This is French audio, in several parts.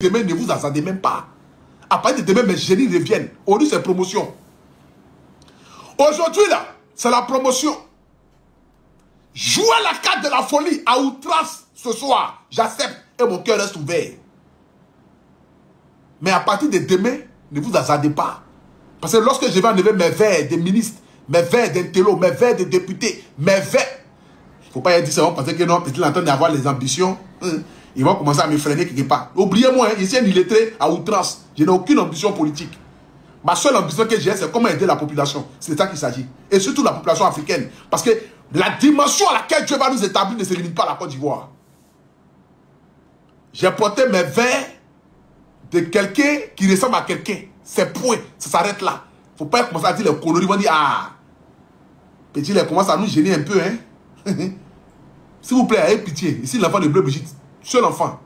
demain, ne vous attendez même pas. À partir de demain, mes génies reviennent. Aujourd'hui, c'est promotion. Aujourd'hui, là, c'est la promotion. Jouez la carte de la folie à outrance ce soir. J'accepte et mon cœur reste ouvert. Mais à partir de demain, ne vous attendez pas. Parce que lorsque je vais enlever mes verres des ministres, mes verres d'intello, mes verres de députés, mes verres... Il ne faut pas dire ça, parce que non, peut-être l'entendre d'avoir les ambitions. Ils vont commencer à me freiner quelque part. Oubliez-moi, je suis un illettré à outrance. Je n'ai aucune ambition politique. Ma seule ambition que j'ai, c'est comment aider la population. C'est de ça qu'il s'agit. Et surtout la population africaine. Parce que la dimension à laquelle Dieu va nous établir ne se limite pas à la Côte d'Ivoire. J'ai porté mes verres de quelqu'un qui ressemble à quelqu'un. C'est point. Ça s'arrête là. Il ne faut pas commencer à dire les coloris. Ils vont dire, ah, petit, il commence à nous gêner un peu, hein. S'il vous plaît, ayez pitié. Ici, l'enfant de Bleu Brigitte. Seul enfant.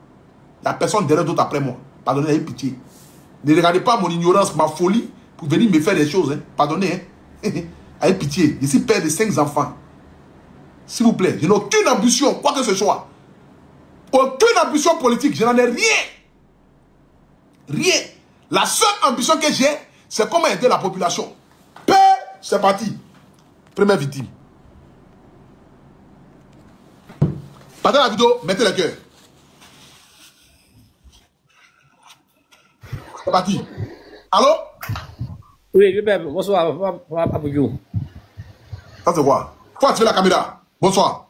Il n'y a personne derrière d'autre après moi. Pardonnez, ayez pitié. Ne regardez pas mon ignorance, ma folie, pour venir me faire des choses. Hein. Pardonnez. Hein. Ayez pitié. Je suis père de 5 enfants. S'il vous plaît, je n'ai aucune ambition, quoi que ce soit. Aucune ambition politique. Je n'en ai rien. Rien. La seule ambition que j'ai, c'est comment aider la population. Père, c'est parti. Première victime. Pendant la vidéo, mettez le cœur. C'est parti. Allô? Oui, bonsoir, Papa Bouyou. Ça c'est quoi? Faut activer la caméra. Bonsoir.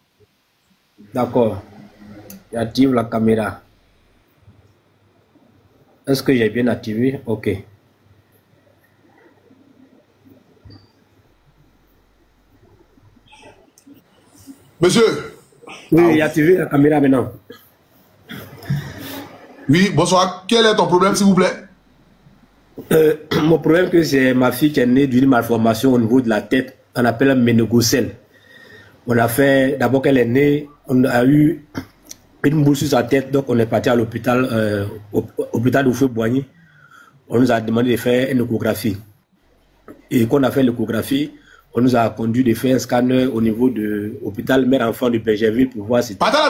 D'accord. J'active la caméra. Est-ce que j'ai bien activé? Ok. Monsieur. Oui, j'ai activé la caméra maintenant. Oui, bonsoir. Quel est ton problème, s'il vous plaît? Mon problème, c'est ma fille qui est née d'une malformation au niveau de la tête. On appelle méningocèle. On a fait, d'abord qu'elle est née, on a eu une boule sur sa tête, donc on est parti à l'hôpital, hôpital de Feu-Boigny. On nous a demandé de faire une échographie. Et quand on a fait l'échographie, on nous a conduit de faire un scanner au niveau de l'hôpital Mère-Enfant de Bergerville pour voir si... Partez la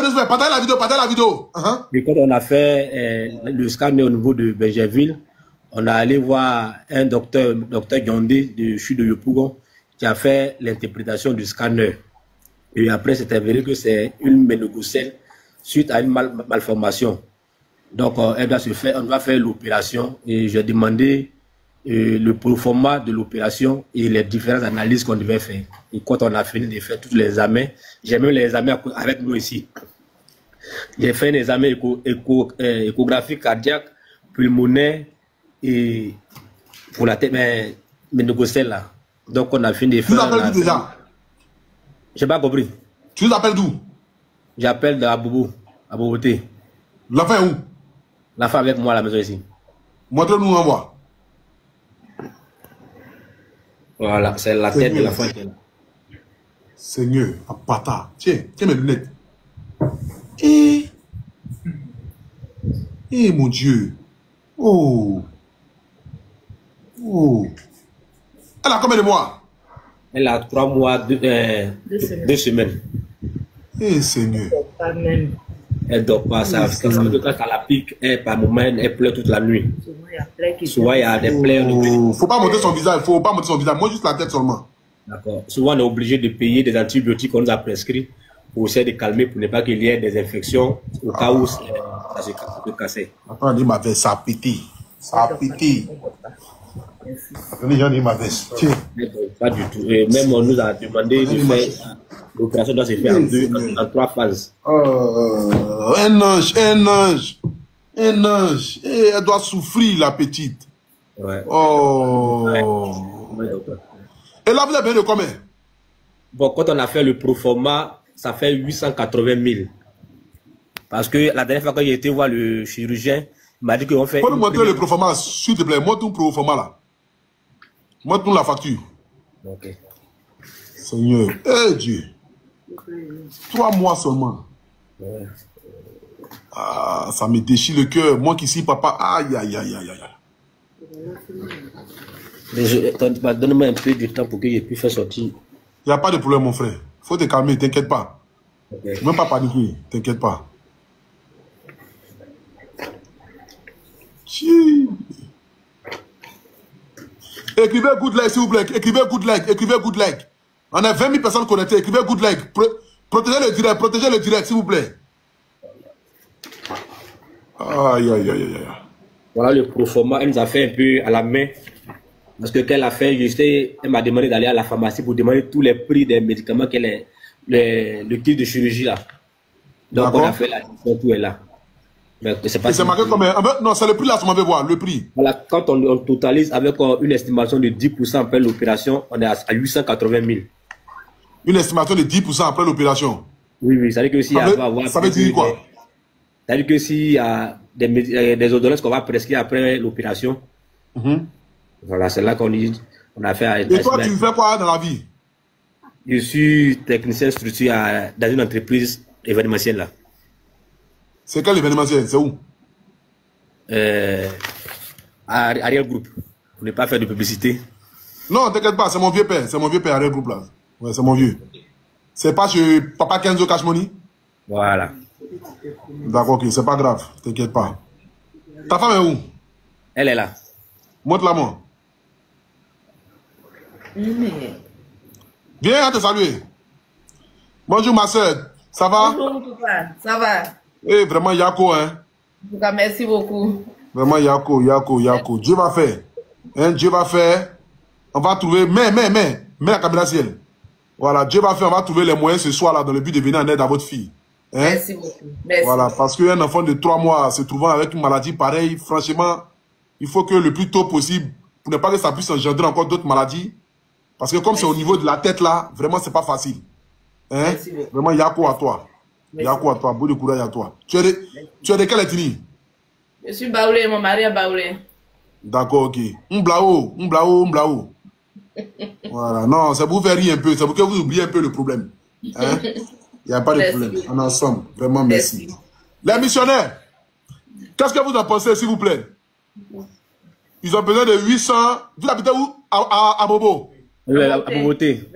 vidéo. Et quand on a fait le scanner au niveau de Bergerville, on a allé voir un docteur Gandé de Chute de Yopougon qui a fait l'interprétation du scanner. Et après, c'est avéré que c'est une méningocèle suite à une malformation. Donc, elle doit se faire, on doit faire l'opération. Et j'ai demandé le proforma de l'opération et les différentes analyses qu'on devait faire. Et quand on a fini de faire tous les examens, j'ai même les examens avec nous ici. J'ai fait un examen échographique cardiaque, pulmonaire et pour la tête, mais méningocèle là. Donc on a fini de faire... Tu l'appelles d'où déjà? J'ai pas compris. Tu l'appelles d'où? J'appelle de Aboubou, à Boboté. L'enfant est où? L'enfant avec moi à la maison ici. Montre-nous en voie. Voilà, c'est la tête de l'enfant. Seigneur, à pata. Tiens mes lunettes. Mon Dieu. Oh. Elle a combien de mois? Elle a 3 mois, 2 semaines. Seigneur. Elle dort pas, ça veut dire que quand la pique, par moment, elle pleure toute la nuit. Souvent, il y a des plaies. Faut pas monter son visage, moi juste la tête seulement. D'accord. Souvent, on est obligé de payer des antibiotiques qu'on nous a prescrits pour essayer de calmer, pour ne pas qu'il y ait des infections au cas où ça se casser. Attends, on dit ma veste, ça a pété. Ça a pété. Les gens disent ma veste. Tiens. Pas du tout. Et même on nous a demandé de faire, l'opération doit se faire en 3 phases. Un ange. Et elle doit souffrir, la petite. Ouais. Oh. Ouais. Et là, vous avez besoin de combien? Bon, quand on a fait le proforma, ça fait 880 000. Parce que la dernière fois que j'ai été voir le chirurgien, il m'a dit qu'on fait... Faut nous montrer le proforma, s'il te plaît. Montre-nous le proforma là. Montre-nous la facture. Ok. Seigneur. Dieu. 3 mois seulement. Ouais. Ah, ça me déchire le cœur. Moi qui suis papa. Aïe. Donne-moi un peu de temps pour que je puisse faire sortir. Il n'y a pas de problème, mon frère. Faut te calmer, t'inquiète pas. Okay. Même pas paniquer, t'inquiète pas. Écrivez good leg, s'il vous plaît. Écrivez good leg. Écrivez good leg. On a 20 000 personnes connectées. Écrivez good leg. Protégez le direct, s'il vous plaît. Aïe, aïe, aïe, aïe. Voilà le proforma. Elle nous a fait un peu à la main. Parce que qu'elle a fait, elle m'a demandé d'aller à la pharmacie pour demander tous les prix des médicaments le kit de chirurgie là. Donc on a fait la discussion, tout est là. Mais c'est pas. C'est marqué combien? Non, c'est le prix là, ça m'avait voir, le prix. Voilà, quand on totalise avec une estimation de 10% après l'opération, on est à 880 000. Une estimation de 10% après l'opération? Oui, ça veut dire que s'il y a. Ça veut dire quoi? Ça veut dire que s'il y a des ordonnances qu'on va prescrire après l'opération, voilà, c'est là qu'on a fait. Et toi, tu fais quoi dans la vie? Je suis technicien structure dans une entreprise événementielle là. C'est quel événementiel? C'est où? Ariel Group. Pour ne pas faire de publicité. Non, t'inquiète pas, c'est mon vieux père. C'est mon vieux père, Ariel Group là. Ouais, c'est mon vieux. C'est pas chez Papa Kenzo Cash Money? Voilà. D'accord, ok, c'est pas grave. T'inquiète pas. Ta femme est où? Elle est là. Montre-la moi. Viens te saluer. Bonjour ma soeur. Ça va? Bonjour papa, ça va? Eh, vraiment Yako, hein? En tout cas, merci beaucoup. Vraiment Yako. Dieu va faire. Hein, Dieu va faire. On va trouver, mais la caméra ciel. Voilà, Dieu va faire, on va trouver les moyens ce soir là dans le but de venir en aide à votre fille. Hein? Merci beaucoup. Merci. Voilà, parce qu'un enfant de 3 mois se trouvant avec une maladie pareille, franchement, il faut que le plus tôt possible, pour ne pas que ça puisse engendrer encore d'autres maladies. Parce que comme c'est au niveau de la tête là, vraiment c'est pas facile. Hein? Vraiment, Yako à toi. Yako à toi, beaucoup de courage à toi. Tu es de quelle ethnie? Je suis Baoulé, mon mari est Baoulé. D'accord, ok. Mblao. Voilà, non, ça vous fait rire un peu, c'est pour que vous oubliez un peu le problème. Hein? Il n'y a pas de problème. On est ensemble. Vraiment, merci. Les missionnaires, qu'est-ce que vous en pensez, s'il vous plaît? Ils ont besoin de 800. Vous habitez où? À Bobo? Oui, à Boboté.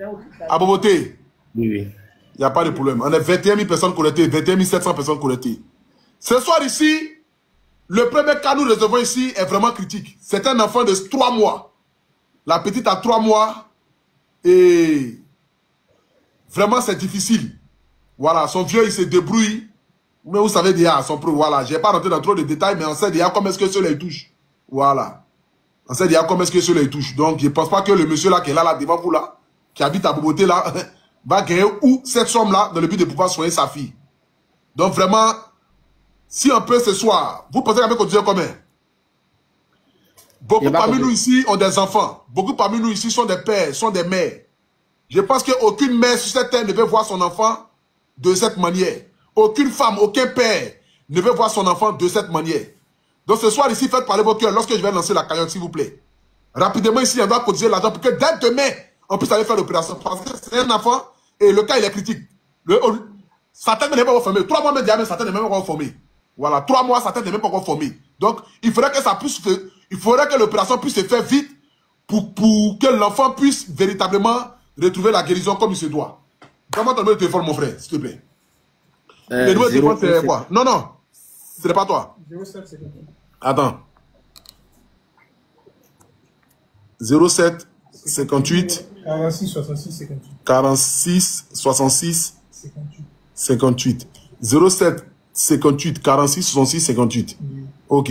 À Boboté? Oui. Il n'y a pas de problème. On est 21 000 personnes connectées, 21 700 personnes connectées. Ce soir ici, le premier cas que nous recevons ici est vraiment critique. C'est un enfant de 3 mois. La petite a 3 mois. Et vraiment, c'est difficile. Voilà, son vieux, il se débrouille. Mais vous savez déjà, voilà, je n'ai pas rentré dans trop de détails, mais on sait déjà comment est-ce que cela les touche. Voilà. On sait déjà comment est-ce que cela les touche. Donc, je ne pense pas que le monsieur là, qui est là, devant vous là, qui habite à Boboté là, va gagner où cette somme-là dans le but de pouvoir soigner sa fille. Donc vraiment, si on peut ce soir, vous pensez qu'on peut continuer combien? Beaucoup parmi nous ici ont des enfants. Beaucoup parmi nous ici sont des pères, sont des mères. Je pense qu'aucune mère sur cette terre ne veut voir son enfant de cette manière. Aucune femme, aucun père ne veut voir son enfant de cette manière. Donc ce soir ici, faites parler vos cœurs lorsque je vais lancer la cagnotte, s'il vous plaît. Rapidement ici, on doit cotiser l'argent pour que dès demain, on puisse aller faire l'opération. Parce que c'est un enfant et le cas il est critique. Sa tête n'est pas encore formée. 3 mois même déjà, sa tête n'est même pas encore formée. Voilà, 3 mois, sa tête n'est même pas encore formée. Donc, il faudrait que ça puisse, il faudrait que l'opération puisse se faire vite pour que l'enfant puisse véritablement retrouver la guérison comme il se doit. Donne-moi ton numéro de téléphone, mon frère, s'il te plaît. Le numéro de téléphone, c'est quoi? Non, ce n'est pas toi. 07 Attends. 07 58 46 66 58 46 66 58 58 07 58 46 66 58. Ok.